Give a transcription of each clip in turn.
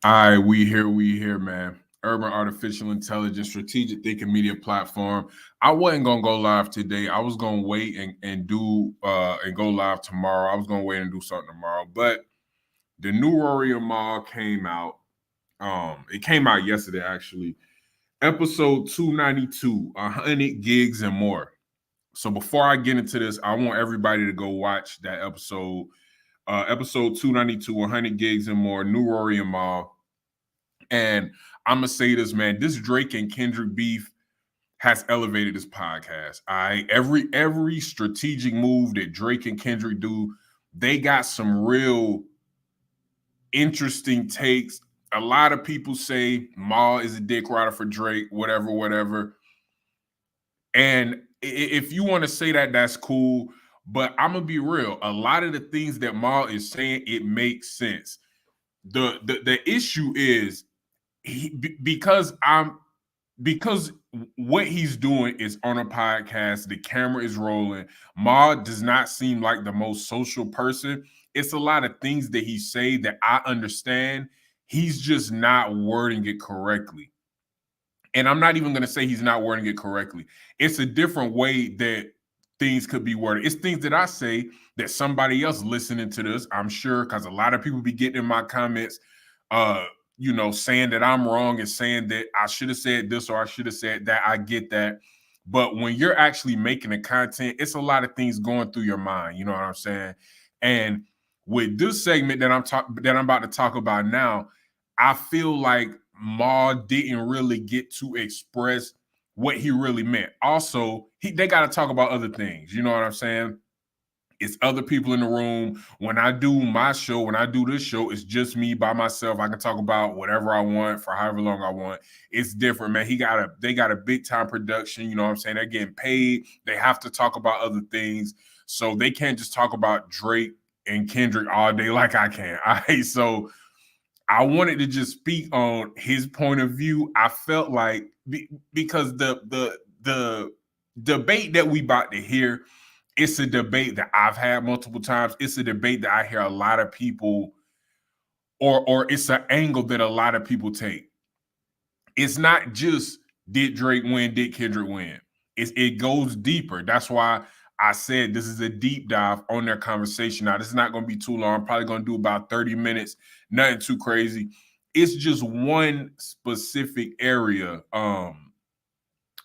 All right, we here, man. Urban Artificial Intelligence Strategic Thinking Media Platform. I wasn't gonna go live today. I was gonna wait and do and go live tomorrow. I was gonna wait and do something tomorrow, but the new Rory came out. It came out yesterday actually. Episode 292, 100 gigs and more. So before I get into this, I want everybody to go watch that episode. Episode 292, 100 gigs and more. New Rory and Mal. And I'm gonna say this, man. This Drake and Kendrick beef has elevated this podcast. Every strategic move that Drake and Kendrick do, they got some real interesting takes. A lot of people say Maul is a dick rider for Drake, whatever. And if you want to say that, that's cool. But I'm gonna be real. A lot of the things that Maul is saying, it makes sense. The issue is because what he's doing is on a podcast, the camera is rolling. Ma does not seem like the most social person. It's a lot of things that he say that I understand. He's just not wording it correctly. And I'm not even going to say he's not wording it correctly. It's a different way that things could be worded. It's things that I say that somebody else listening to this, I'm sure, because a lot of people be getting in my comments, saying that I'm wrong and saying that I should have said this or I should have said that. I get that. But when you're actually making the content, it's a lot of things going through your mind. You know what I'm saying? And with this segment that I'm about to talk about now, I feel like Ma didn't really get to express what he really meant. Also, they got to talk about other things. You know what I'm saying? It's other people in the room. When I do my show, when I do this show, it's just me by myself. I can talk about whatever I want for however long I want. It's different, man. They got a big time production. You know what I'm saying? They're getting paid. They have to talk about other things. So they can't just talk about Drake and Kendrick all day like I can. All right. So I wanted to just speak on his point of view. I felt like because the debate that we about to hear, it's a debate that I've had multiple times. It's a debate that I hear a lot of people, or it's an angle that a lot of people take. It's not just did Drake win, did Kendrick win. It goes deeper. That's why I said this is a deep dive on their conversation. Now, this is not going to be too long. I'm probably going to do about 30 minutes. Nothing too crazy. It's just one specific area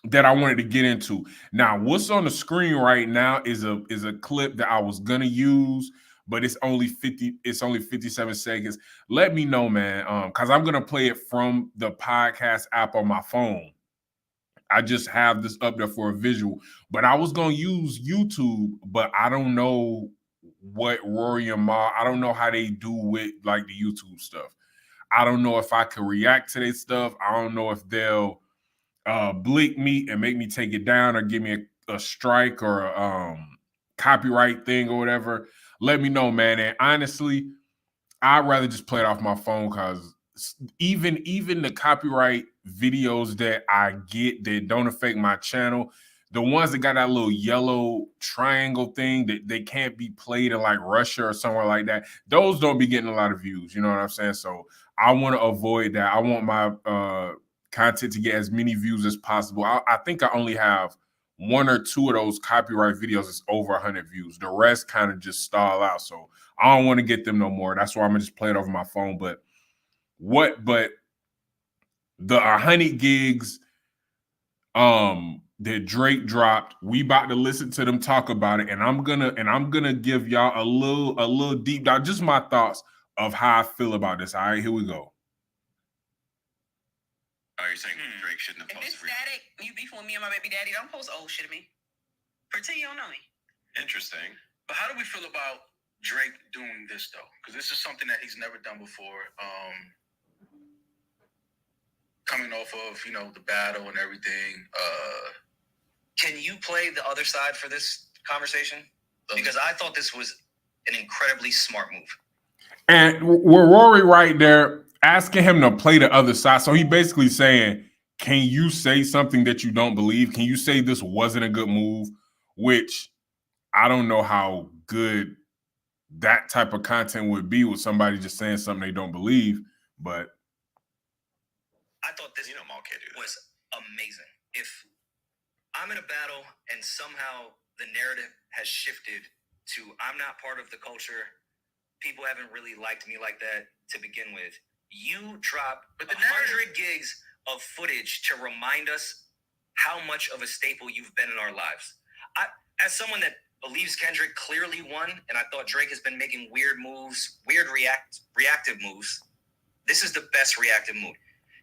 that I wanted to get into. Now, what's on the screen right now is a clip that I was gonna use, but it's only 57 seconds. Let me know, man, because I'm gonna play it from the podcast app on my phone. I just have this up there for a visual, but I was gonna use YouTube, but I don't know what Rory and Ma, I don't know how they do with like the YouTube stuff. I don't know if I can react to their stuff. I don't know if they'll blick me and make me take it down or give me a strike or a copyright thing or whatever. Let me know, man. And honestly, I'd rather just play it off my phone because even the copyright videos that I get that don't affect my channel, the ones that got that little yellow triangle thing that they can't be played in like Russia or somewhere like that, those don't be getting a lot of views. You know what I'm saying? So I want to avoid that. I want my content to get as many views as possible. I think I only have one or two of those copyright videos that's over 100 views. The rest kind of just stall out. So I don't want to get them no more. That's why I'm gonna just play it over my phone. But the 100 gigs that Drake dropped, we about to listen to them talk about it, and I'm gonna give y'all a little deep dive, just my thoughts of how I feel about this. All right, here we go. Are you saying Drake shouldn't have posted? If it's static, you beefing with me and my baby daddy, don't post old shit of me. Pretend you don't know me. Interesting. But how do we feel about Drake doing this though? Because this is something that he's never done before. Coming off of, the battle and everything. Can you play the other side for this conversation? Because I thought this was an incredibly smart move. And with Rory right there, asking him to play the other side. So he basically saying, can you say something that you don't believe? Can you say this wasn't a good move? Which I don't know how good that type of content would be with somebody just saying something they don't believe. But I thought this Mal can't do that. Was amazing. If I'm in a battle and somehow the narrative has shifted to I'm not part of the culture, people haven't really liked me like that to begin with. You drop 100 gigs of footage to remind us how much of a staple you've been in our lives. As someone that believes Kendrick clearly won, and I thought Drake has been making weird moves, reactive moves. This is the best reactive move.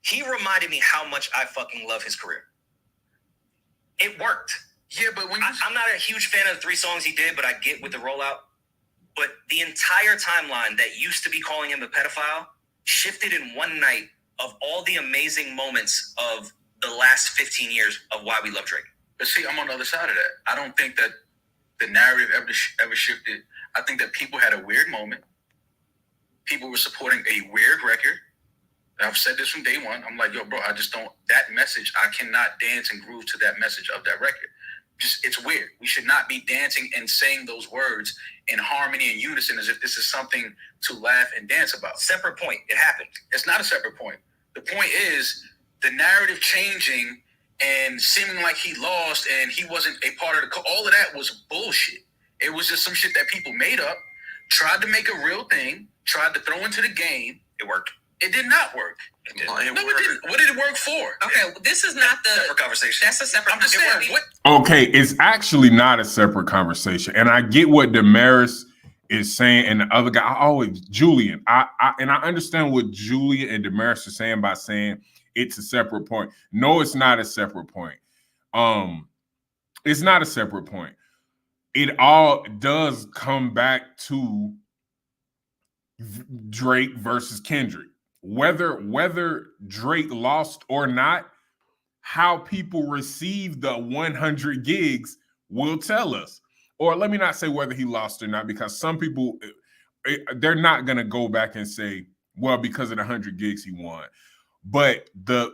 He reminded me how much I fucking love his career. It worked. Yeah, but when I'm not a huge fan of the 3 songs he did, but I get with the rollout. But the entire timeline that used to be calling him a pedophile shifted in one night of all the amazing moments of the last 15 years of why we love Drake. But see, I'm on the other side of that. I don't think that the narrative ever shifted. I think that people had a weird moment. People were supporting a weird record. I've said this from day one. I'm like, yo, bro, I just don't, that message, I cannot dance and groove to that message of that record. It's weird. We should not be dancing and saying those words in harmony and unison as if this is something to laugh and dance about. Separate point. It happened. It's not a separate point. The point is the narrative changing and seeming like he lost and he wasn't a part of all of that was bullshit. It was just some shit that people made up, tried to make a real thing, tried to throw into the game. It worked. It did not work. It didn't. It didn't. What did it work for? Okay, this is not the separate conversation. That's a separate. I'm just saying. Okay, it's actually not a separate conversation, and I get what Damaris is saying, and the other guy, Julian. I understand what Julian and Damaris are saying by saying it's a separate point. No, it's not a separate point. It's not a separate point. It all does come back to Drake versus Kendrick. Whether Drake lost or not, how people receive the 100 gigs will tell us. Or let me not say whether he lost or not, because some people, they're not going to go back and say, well, because of the 100 gigs he won. But the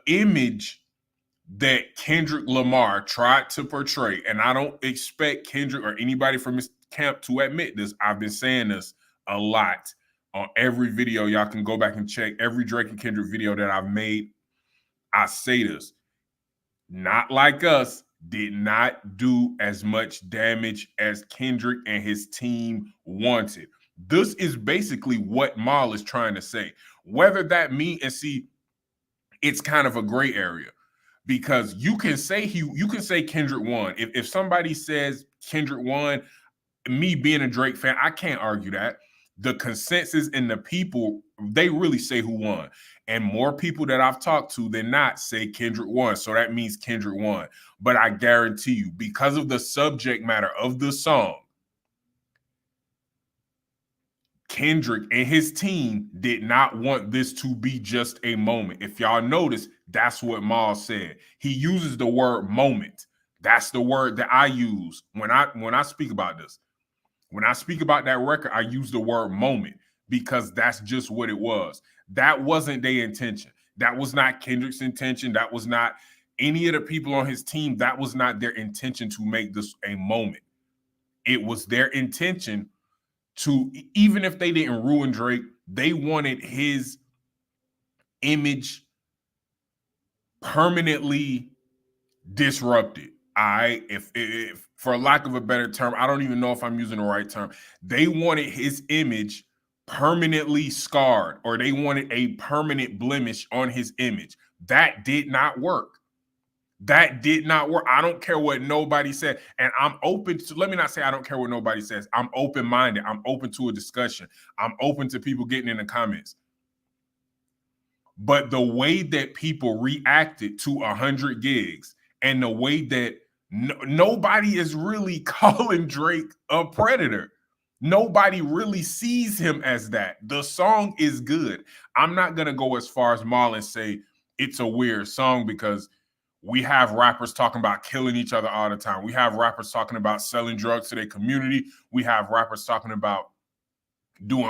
image that Kendrick Lamar tried to portray, and I don't expect Kendrick or anybody from his camp to admit this. I've been saying this a lot on every video. Y'all can go back and check every Drake and Kendrick video that I've made. I say this, Not Like Us did not do as much damage as Kendrick and his team wanted. This is basically what Mal is trying to say. Whether that means, and see, it's kind of a gray area, because you can say Kendrick won. If somebody says Kendrick won, me being a Drake fan, I can't argue that. The consensus and the people, they really say who won. And more people that I've talked to than not say Kendrick won. So that means Kendrick won. But I guarantee you, because of the subject matter of the song, Kendrick and his team did not want this to be just a moment. If y'all notice, that's what Mal said. He uses the word moment. That's the word that I use when I speak about this. When I speak about that record, I use the word moment because that's just what it was. That wasn't their intention. That was not Kendrick's intention. That was not any of the people on his team. That was not their intention to make this a moment. It was their intention to, even if they didn't ruin Drake, they wanted his image permanently disrupted. If for lack of a better term, I don't even know if I'm using the right term. They wanted his image permanently scarred, or they wanted a permanent blemish on his image. That did not work. That did not work. I don't care what nobody said. And I'm open to, let me not say I don't care what nobody says. I'm open-minded. I'm open to a discussion. I'm open to people getting in the comments. But the way that people reacted to 100 gigs and the way that nobody is really calling Drake a predator. Nobody really sees him as that. The song is good. I'm not going to go as far as Mal and say it's a weird song, because we have rappers talking about killing each other all the time. We have rappers talking about selling drugs to their community. We have rappers talking about doing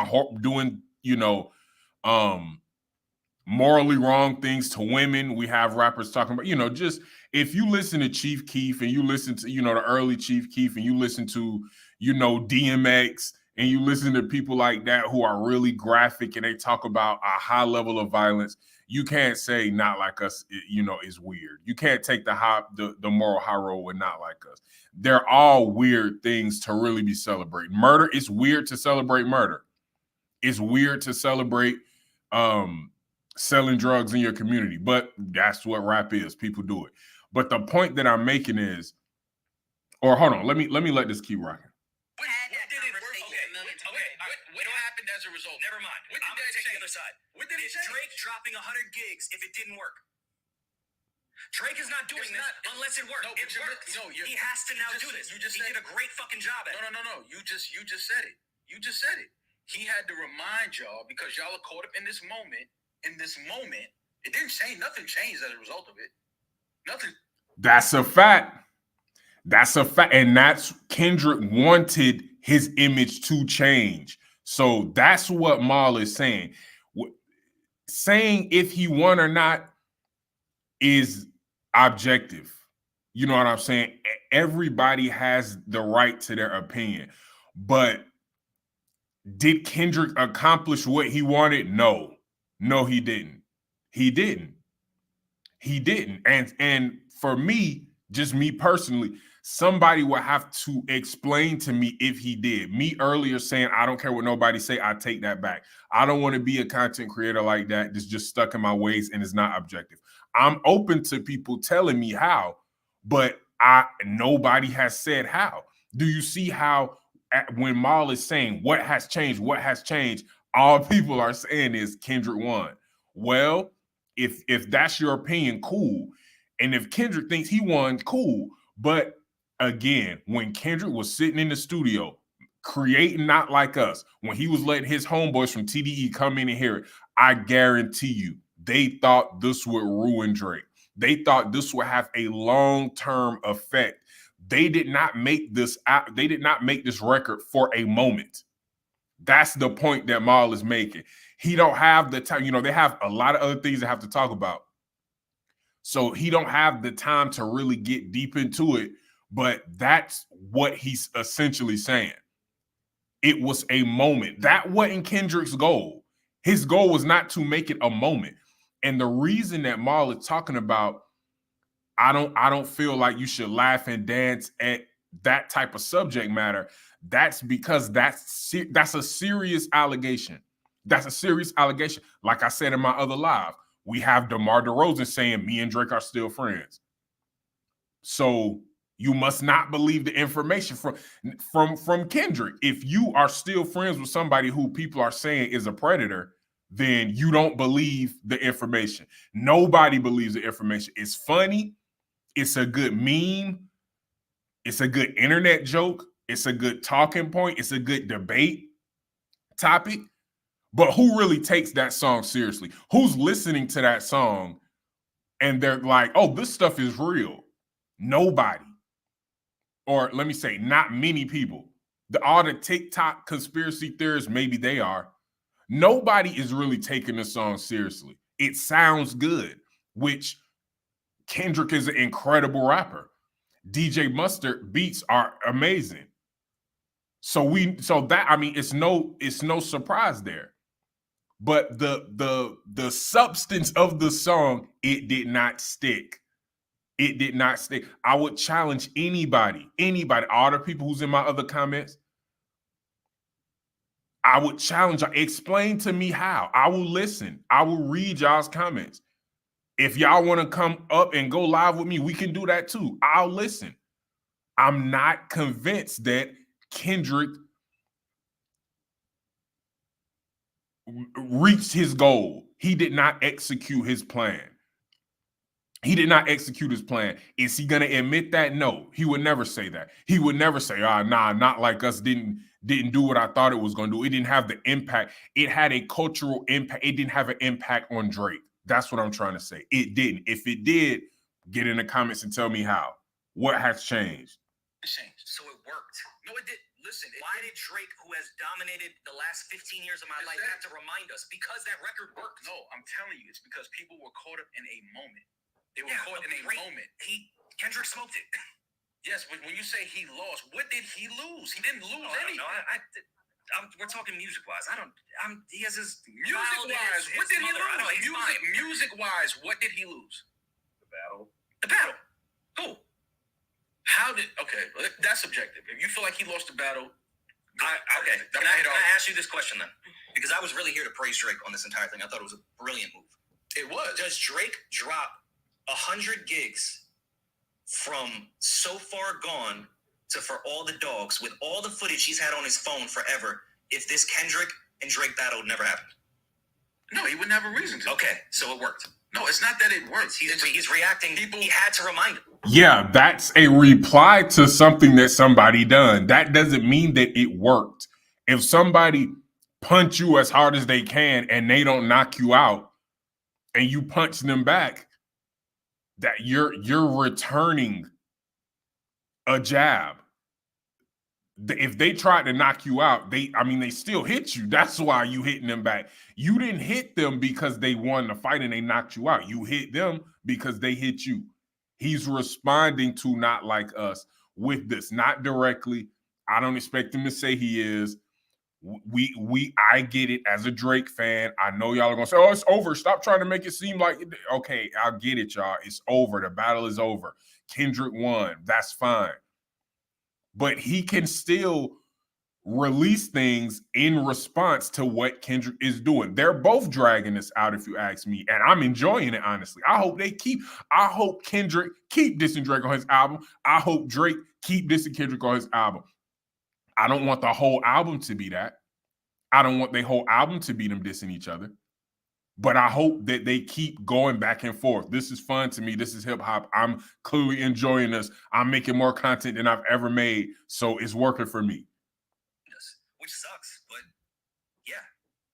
morally wrong things to women. We have rappers talking about, just if you listen to Chief Keef and you listen to, the early Chief Keef, and you listen to, DMX and you listen to people like that who are really graphic and they talk about a high level of violence, you can't say Not Like Us, is weird. You can't take the moral high road with Not Like Us. They're all weird things to really be celebrating. Murder, it's weird to celebrate murder. It's weird to celebrate selling drugs in your community, but that's what rap is. People do it. But the point that I'm making is, or hold on, let me let this keep rocking. What happened as a result? Never mind. I'm going to take the other side. What did it change? Drake dropping 100 gigs if it didn't work? Drake is not doing this unless it works. No, it works. No, he has to now do this. He did a great fucking job at it. No. You just said it. You just said it. He had to remind y'all because y'all are caught up in this moment. It didn't change. Nothing changed as a result of it. Nothing. That's a fact. And that's Kendrick wanted his image to change. So that's what Mal is saying. Saying if he won or not is objective. You know what I'm saying? Everybody has the right to their opinion. But did Kendrick accomplish what he wanted? No. No, he didn't. He didn't. And for me, just me personally, somebody would have to explain to me if he did. Me earlier saying, I don't care what nobody say, I take that back. I don't want to be a content creator like that that's just stuck in my ways and is not objective. I'm open to people telling me how, but nobody has said how. Do you see how when Mal is saying what has changed, all people are saying is Kendrick won. Well, if that's your opinion, cool. And if Kendrick thinks he won, cool. But again, when Kendrick was sitting in the studio creating Not Like Us, when he was letting his homeboys from TDE come in and hear it, I guarantee you, they thought this would ruin Drake. They thought this would have a long-term effect. They did not make this record for a moment. That's the point that Mal is making. He don't have the time. They have a lot of other things they have to talk about. So he don't have the time to really get deep into it, but that's what he's essentially saying. It was a moment. That wasn't Kendrick's goal. His goal was not to make it a moment. And the reason that Mal is talking about, I don't feel like you should laugh and dance at that type of subject matter. That's because that's a serious allegation. That's a serious allegation. Like I said in my other live, we have DeMar DeRozan saying me and Drake are still friends. So you must not believe the information from Kendrick. If you are still friends with somebody who people are saying is a predator, then you don't believe the information. Nobody believes the information. It's funny. It's a good meme. It's a good internet joke. It's a good talking point. It's a good debate topic. But who really takes that song seriously? Who's listening to that song and they're like, oh, this stuff is real? Nobody. Or let me say, not many people. All the TikTok conspiracy theorists, maybe they are. Nobody is really taking the song seriously. It sounds good, which Kendrick is an incredible rapper. DJ Mustard beats are amazing. It's no surprise there. But the substance of the song, it did not stick. It did not stick. I would challenge anybody, all the people who's in my other comments. I would challenge y'all. Explain to me how. I will listen. I will read y'all's comments. If y'all want to come up and go live with me, we can do that too. I'll listen. I'm not convinced that Kendrick reached his goal. He did not execute his plan. Is he going to admit that? No, he would never say that. He would never say, Not Like Us didn't do what I thought it was going to do. It didn't have the impact. It had a cultural impact. It didn't have an impact on Drake. That's what I'm trying to say. It didn't. If it did, get in the comments and tell me how. What has changed? It changed. So it worked. No, it did. Listen, why did Drake, who has dominated the last 15 years of my life, have to remind us? Because that record worked. No, I'm telling you, it's because people were caught up in a moment. They were caught in a moment. Kendrick smoked it. Yes, but when you say he lost, what did he lose? He didn't lose anything. we're talking music-wise. He has his music-wise. What did he lose? Music-wise, what did he lose? The battle. Who? Okay, that's subjective. If you feel like he lost the battle, okay. Can I ask you this question then? Because I was really here to praise Drake on this entire thing. I thought it was a brilliant move. It was. Does Drake drop 100 gigs from So Far Gone to For All the Dogs with all the footage he's had on his phone forever if this Kendrick and Drake battle never happened? No, he wouldn't have a reason to. Okay, so it worked. No, it's not that it works. He's reacting. He had to remind him. Yeah, that's a reply to something that somebody done. That doesn't mean that it worked. If somebody punch you as hard as they can and they don't knock you out and you punch them back, that you're returning a jab. If they tried to knock you out, they still hit you. That's why you hitting them back. You didn't hit them because they won the fight and they knocked you out. You hit them because they hit you. He's responding to Not Like Us with this, not directly. I don't expect him to say he is. I get it as a Drake fan. I know y'all are gonna say, "Oh, it's over. Stop trying to make it seem like it." Okay, I get it, y'all. It's over. The battle is over. Kendrick won. That's fine. But he can still release things in response to what Kendrick is doing. They're both dragging this out, if you ask me, and I'm enjoying it, honestly. I hope Kendrick keep dissing Drake on his album. I hope Drake keep dissing Kendrick on his album. I don't want the whole album to be that. I don't want the whole album to be them dissing each other. But I hope that they keep going back and forth. This is fun to me. This is hip hop. I'm clearly enjoying this. I'm making more content than I've ever made. So it's working for me. Which sucks. But yeah,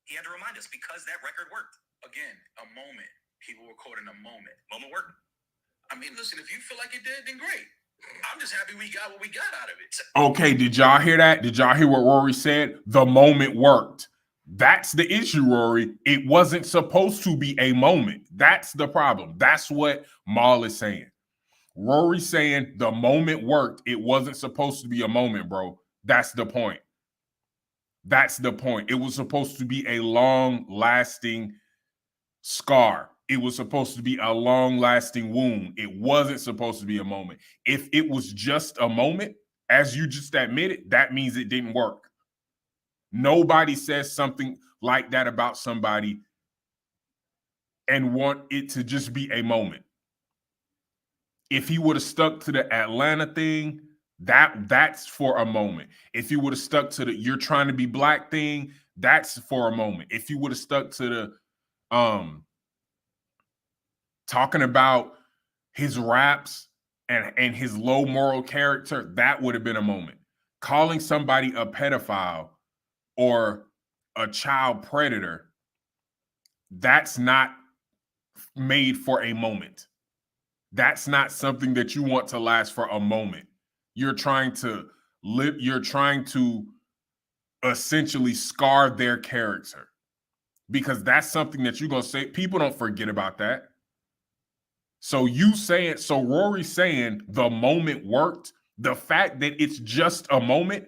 he had to remind us because that record worked. Again, a moment. People recording a moment. Moment worked. I mean, listen, if you feel like it did, then great. I'm just happy we got what we got out of it. Okay, did y'all hear that? Did y'all hear what Rory said? The moment worked. That's the issue, Rory. It wasn't supposed to be a moment. That's the problem. That's what Maul is saying. Rory's saying the moment worked. It wasn't supposed to be a moment, bro. That's the point. That's the point. It was supposed to be a long-lasting scar. It was supposed to be a long-lasting wound. It wasn't supposed to be a moment. If it was just a moment, as you just admitted, that means it didn't work. Nobody says something like that about somebody and want it to just be a moment. If he would have stuck to the Atlanta thing, that's for a moment. If he would have stuck to the "you're trying to be black" thing, that's for a moment. If he would have stuck to the talking about his raps and his low moral character, that would have been a moment. Calling somebody a pedophile or a child predator, that's not made for a moment. That's not something that you want to last for a moment. You're trying to essentially scar their character, because that's something that you're going to say. People don't forget about that. So Rory's saying the moment worked. The fact that it's just a moment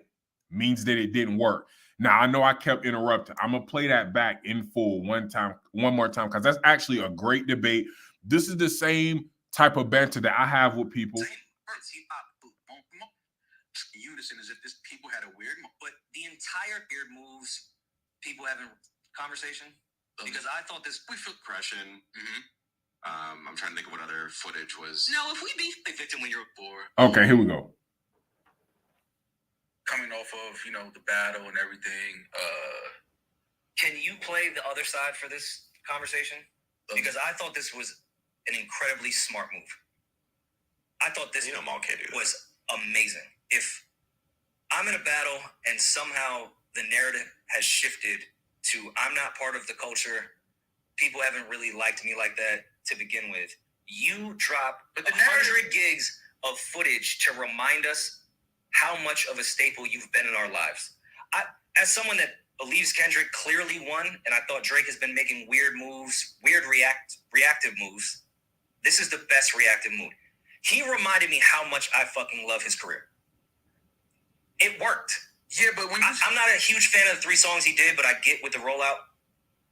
means that it didn't work. Now, I know I kept interrupting. I'm going to play that back in full one more time, because that's actually a great debate. This is the same type of banter that I have with people. Unison as if this people had a weird, but the entire weird moves, people having conversation, because I thought this. We feel aggression. Mm-hmm. I'm trying to think of what other footage was. No, if we be a victim when you're poor. Okay, here we go. Coming off of, the battle and everything. Can you play the other side for this conversation? Because I thought this was an incredibly smart move. I thought this was amazing. If I'm in a battle and somehow the narrative has shifted to I'm not part of the culture, people haven't really liked me like that to begin with, you drop 100 gigs of footage to remind us how much of a staple you've been in our lives. As someone that believes Kendrick clearly won, and I thought Drake has been making weird moves, reactive moves, this is the best reactive move. He reminded me how much I fucking love his career. It worked. Yeah, but when I'm not a huge fan of the 3 songs he did, but I get with the rollout.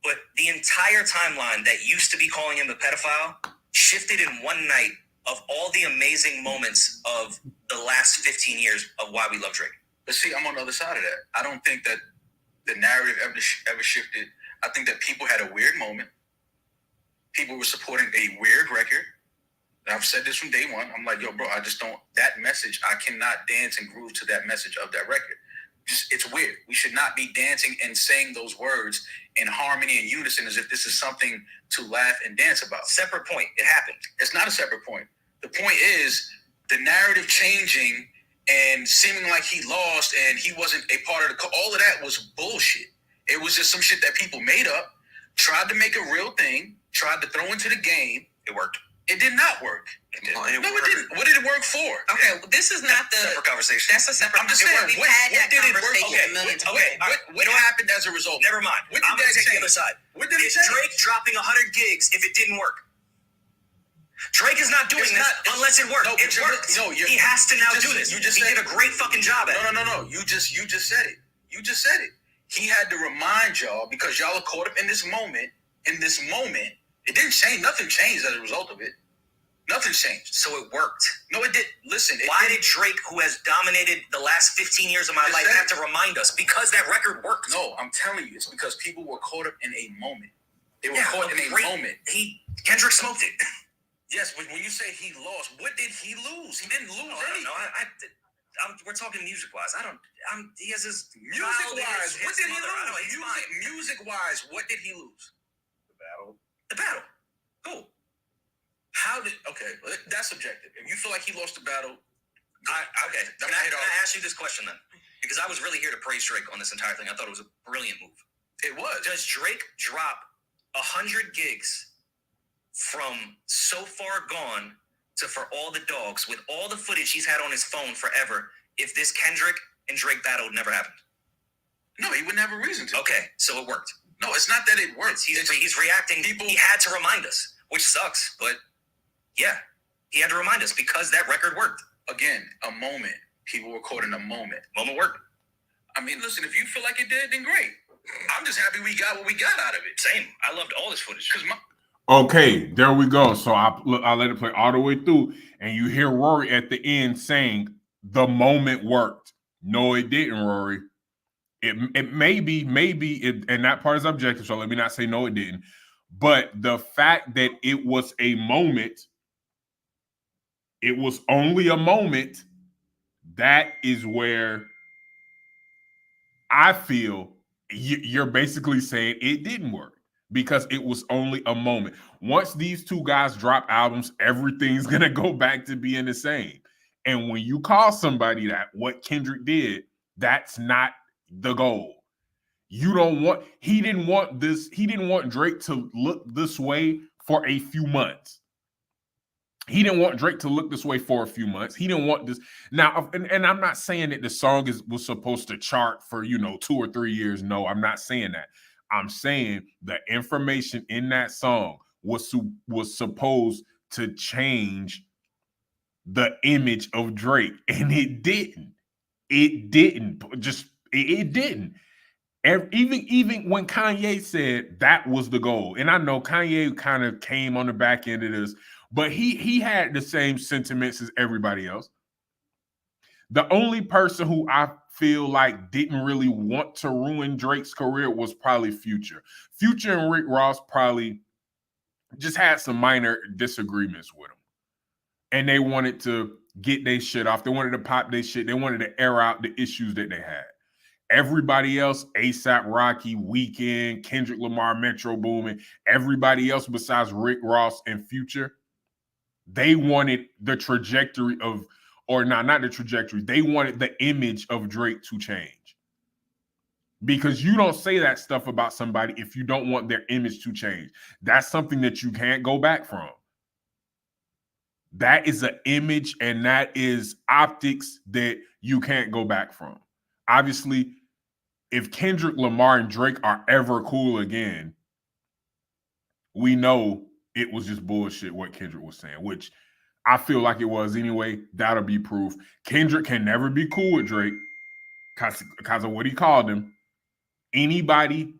But the entire timeline that used to be calling him a pedophile shifted in one night of all the amazing moments of the last 15 years of why we love Drake. But see, I'm on the other side of that. I don't think that the narrative ever shifted. I think that people had a weird moment. People were supporting a weird record. And I've said this from day one. I'm like, yo, bro, I just don't, that message, I cannot dance and groove to that message of that record. It's weird. We should not be dancing and saying those words in harmony and unison as if this is something to laugh and dance about. Separate point. It happened. It's not a separate point. The point is the narrative changing and seeming like he lost and he wasn't a part of the, all of that was bullshit. It was just some shit that people made up, tried to make a real thing, tried to throw into the game. It worked. It did not work. It did. No, it didn't. What did it work for? Okay, this is not the separate conversation. That's a separate. I'm just saying. We've had that conversation Okay, a million times. What happened as a result? Never mind. What I'm did going to that take the change? other side. What did it Is change? Drake dropping 100 gigs if it didn't work? Drake is not doing this unless it worked. No, It worked. He has to now do this. You just he said did a great fucking job at it. No. You just said it. You just said it. He had to remind y'all because y'all are caught up in this moment. In this moment, it didn't change. Nothing changed as a result of it. Nothing changed. So it worked. No, it did. Listen. Why did Drake, who has dominated the last 15 years of my life, have to remind us? Because that record worked. No, I'm telling you, it's because people were caught up in a moment. They were caught in a moment. Kendrick smoked it. Yes, but when you say he lost, what did he lose? He didn't lose anything. No, we're talking music-wise. He has his music-wise. What did he lose? Music-wise, what did he lose? The battle. Cool. Okay, that's subjective. If you feel like he lost the battle, okay. Can I ask you this question then? Because I was really here to praise Drake on this entire thing. I thought it was a brilliant move. It was. Does Drake drop 100 gigs from So Far Gone to For All the Dogs with all the footage he's had on his phone forever if this Kendrick and Drake battle never happened? No, he wouldn't have a reason to. Okay, so it worked. No, it's not that it works. He's reacting. He had to remind us, which sucks, but yeah, he had to remind us because that record worked. Again, a moment. People were caught in a moment. Moment worked. I mean, listen, if you feel like it did, then great. I'm just happy we got what we got out of it. Same. I loved all this footage. Okay, there we go. So I let it play all the way through, and you hear Rory at the end saying the moment worked. No, it didn't, Rory. It maybe, and that part is objective. So let me not say no, it didn't. But the fact that it was a moment, it was only a moment. That is where I feel you're basically saying it didn't work because it was only a moment. Once these two guys drop albums, everything's going to go back to being the same. And when you call somebody that, what Kendrick did, that's not the goal. He didn't want Drake to look this way for a few months. He didn't want Drake to look this way for a few months. He didn't want this. Now, and I'm not saying that the song was supposed to chart for, 2 or 3 years. No, I'm not saying that. I'm saying the information in that song was supposed to change the image of Drake. And it didn't. It didn't. It didn't. Even when Kanye said that was the goal, and I know Kanye kind of came on the back end of this, but he had the same sentiments as everybody else. The only person who I feel like didn't really want to ruin Drake's career was probably Future. Future and Rick Ross probably just had some minor disagreements with him. And they wanted to get their shit off. They wanted to pop their shit. They wanted to air out the issues that they had. Everybody else, A$AP Rocky, Weeknd, Kendrick Lamar, Metro Boomin, everybody else besides Rick Ross and Future, they wanted the trajectory of, or not the trajectory, they wanted the image of Drake to change. Because you don't say that stuff about somebody if you don't want their image to change. That's something that you can't go back from. That is an image and that is optics that you can't go back from. Obviously, if Kendrick Lamar and Drake are ever cool again, we know it was just bullshit what Kendrick was saying, which I feel like it was anyway. That'll be proof. Kendrick can never be cool with Drake. because of what he called him. Anybody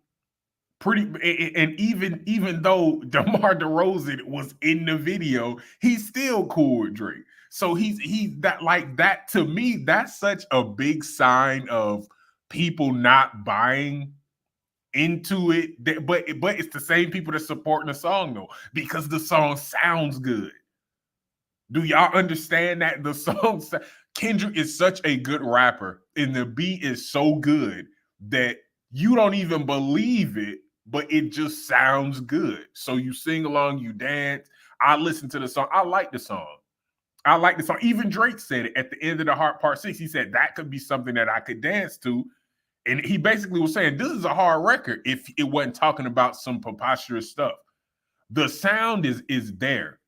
and even though DeMar DeRozan was in the video, he's still cool with Drake. So he's that, like, that to me, that's such a big sign of people not buying into it. But it's the same people that supporting the song though, because the song sounds good. Do y'all understand that the song Kendrick is such a good rapper and the beat is so good that you don't even believe it, but it just sounds good. So you sing along, you dance. I listen to the song. I like the song. I like the song. Even Drake said it at the end of the Heart Part 6. He said that could be something that I could dance to. And he basically was saying this is a hard record if it wasn't talking about some preposterous stuff. The sound is there.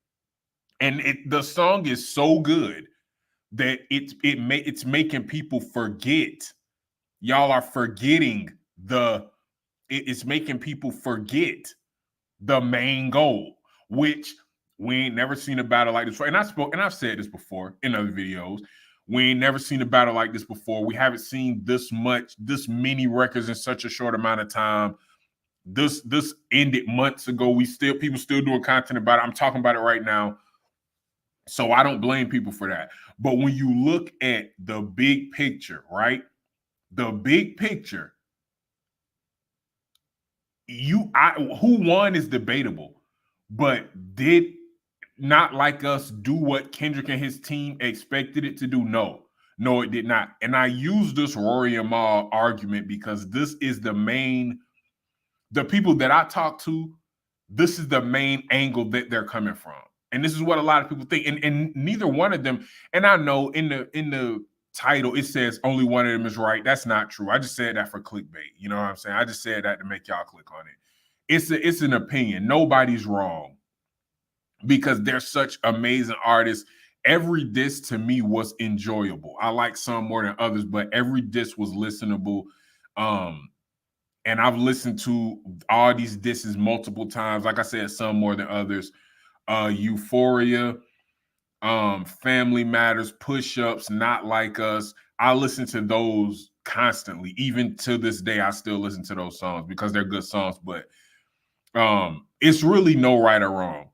And the song is so good that it's making people forget. Y'all are forgetting it's making people forget the main goal, which we ain't never seen a battle like this. And I've said this before in other videos. We ain't never seen a battle like this before. We haven't seen this many records in such a short amount of time. This ended months ago. People still doing content about it. I'm talking about it right now. So I don't blame people for that. But when you look at the big picture, right? The big picture, who won is debatable, but did Not Like Us do what Kendrick and his team expected it to do? No, it did not. And I use this Rory and Mal argument because this is the people that I talk to, this is the main angle that they're coming from. And this is what a lot of people think. And neither one of them, and I know in the title, it says only one of them is right. That's not true. I just said that for clickbait. You know what I'm saying? I just said that to make y'all click on it. It's an opinion. Nobody's wrong because they're such amazing artists. Every diss to me was enjoyable. I like some more than others, but every diss was listenable. And I've listened to all these disses multiple times. Like I said, some more than others. Euphoria, Family Matters, Push-Ups, Not Like Us. I listen to those constantly. Even to this day, I still listen to those songs because they're good songs. But it's really no right or wrong.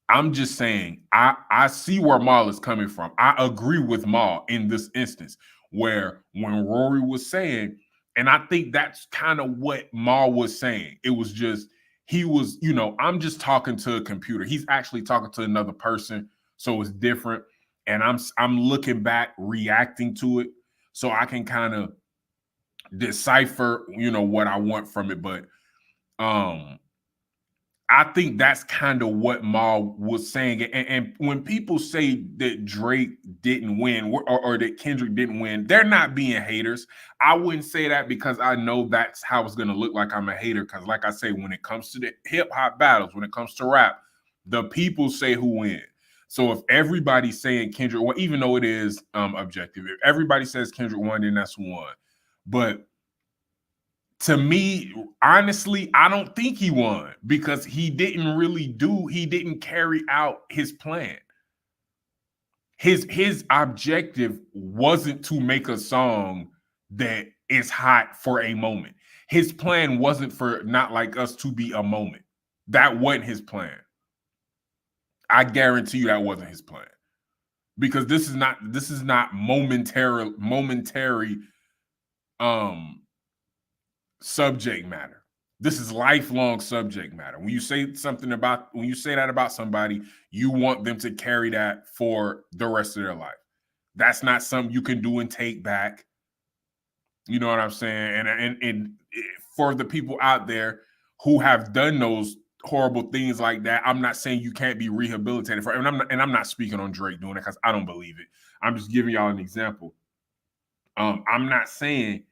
I'm just saying, I see where Mal is coming from. I agree with Mal in this instance, where when Rory was saying, and I think that's kind of what Mal was saying. It was just, he was, I'm just talking to a computer. He's actually talking to another person, so it's different. And I'm looking back, reacting to it, so I can kind of decipher, what I want from it. But I think that's kind of what Mal was saying. And when people say that Drake didn't win or that Kendrick didn't win, they're not being haters. I wouldn't say that because I know that's how it's going to look like I'm a hater. Because like I say, when it comes to the hip hop battles, when it comes to rap, the people say who wins. So if everybody's saying Kendrick won, even though it is objective, if everybody says Kendrick won, then that's who won. But to me, honestly, I don't think he won because he didn't carry out his plan. His objective wasn't to make a song that is hot for a moment. His plan wasn't for Not Like Us to be a moment. That wasn't his plan. I guarantee you that wasn't his plan. Because this is not momentary subject matter. This is lifelong subject matter. When you say that about somebody, you want them to carry that for the rest of their life. That's not something you can do and take back. You know what I'm saying? And for the people out there who have done those horrible things like that, I'm not saying you can't be rehabilitated for. And I'm not speaking on Drake doing it because I don't believe it. I'm just giving y'all an example. I'm not saying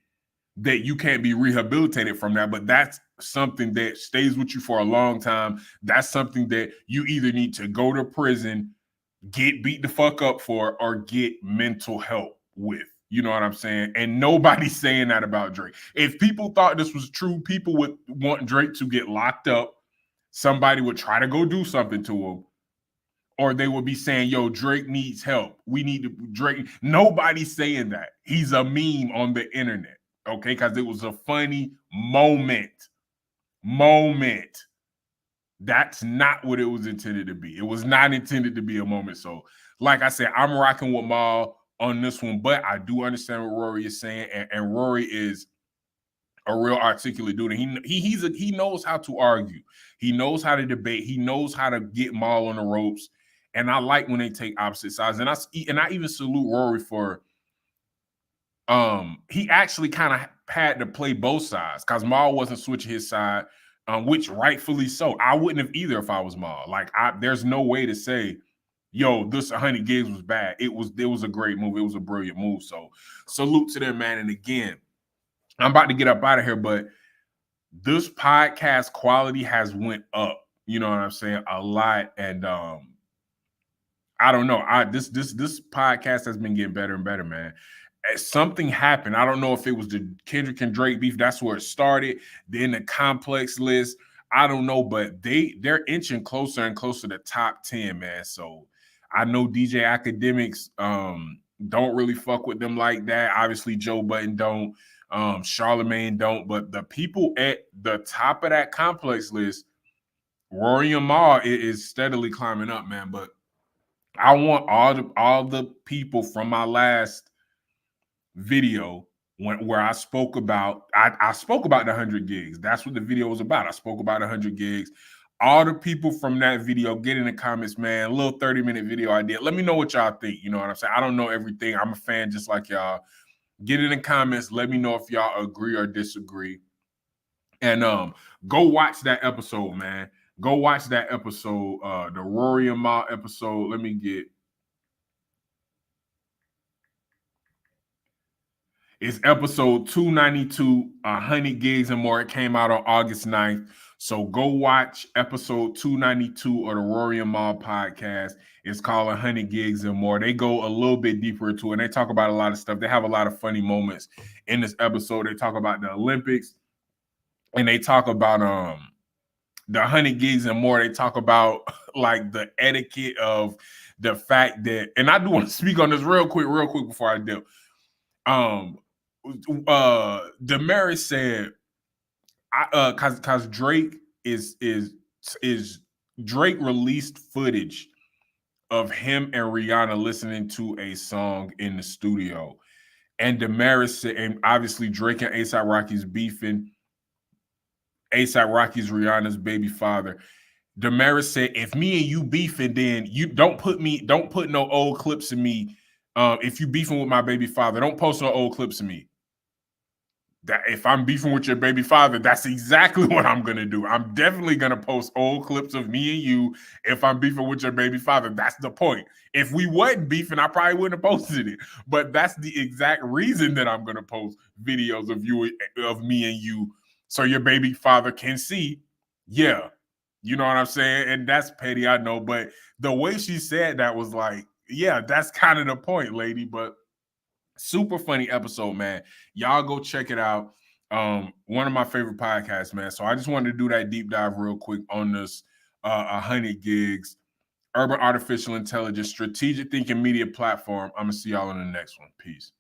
that you can't be rehabilitated from that, but that's something that stays with you for a long time. That's something that you either need to go to prison, get beat the fuck up for, or get mental help with. You know what I'm saying? And nobody's saying that about Drake. If people thought this was true, people would want Drake to get locked up. Somebody would try to go do something to him, or they would be saying, yo, Drake needs help. We need to Drake. Nobody's saying that. He's a meme on the internet, okay? Because it was a funny moment. That's not what it was intended to be. It was not intended to be a moment. So, like I said, I'm rocking with Mal on this one, but I do understand what Rory is saying, and Rory is a real articulate dude. And he knows how to argue. He knows how to debate. He knows how to get Mal on the ropes. And I like when they take opposite sides. And I even salute Rory for he actually kind of had to play both sides because Mal wasn't switching his side, which rightfully so. I wouldn't have either if I was Mal. Like, there's no way to say, yo, this 100 gigs was bad. It was a great move. It was a brilliant move. So salute to them, man. And again, I'm about to get up out of here, but this podcast quality has went up. You know what I'm saying? A lot. And I don't know. This podcast has been getting better and better, man. Something happened. I don't know if it was the Kendrick and Drake beef. That's where it started. Then the complex list. I don't know, but they're inching closer and closer to top 10, man. So I know DJ Academics don't really fuck with them like that. Obviously, Joe Budden don't. Charlemagne don't. But the people at the top of that complex list, Rory and Mal is steadily climbing up, man. But I want all the people from my last video where I spoke about I spoke about the 100 gigs. That's what the video was about. I spoke about 100 gigs. All the people from that video, get in the comments, man. A little 30-minute video I did. Let me know what y'all think. You know what I'm saying? I don't know everything. I'm a fan just like y'all. Get in the comments. Let me know if y'all agree or disagree. And go watch that episode, man. Go watch that episode, the Rory and Mal episode. Let me get. It's episode 292, 100 gigs and more. It came out on August 9th. So go watch episode 292 of the Rory and Mal podcast. It's called 100 gigs and more. They go a little bit deeper into it. And they talk about a lot of stuff. They have a lot of funny moments in this episode. They talk about the Olympics. And they talk about the 100 gigs and more. They talk about like the etiquette of the fact that, and I do want to speak on this real quick before I dip. Damaris said, cause Drake is Drake released footage of him and Rihanna listening to a song in the studio. And Damaris said, and obviously Drake and A$AP Rocky's beefing. A$AP Rocky's Rihanna's baby father. Damaris said, if me and you beefing, then you don't put no old clips of me. If you beefing with my baby father, don't post no old clips of me. That if I'm beefing with your baby father, that's exactly what I'm gonna do. I'm definitely gonna post old clips of me and you if I'm beefing with your baby father. That's the point. If we wasn't beefing, I probably wouldn't have posted it. But that's the exact reason that I'm gonna post videos of me and you, so your baby father can see. Yeah, you know what I'm saying? And that's petty, I know. But the way she said that was like, yeah, that's kind of the point, lady. But super funny episode, man. Y'all go check it out. One of my favorite podcasts, man. So I just wanted to do that deep dive real quick on this 100 gigs, urban artificial intelligence, strategic thinking media platform. I'm gonna see y'all on the next one. Peace.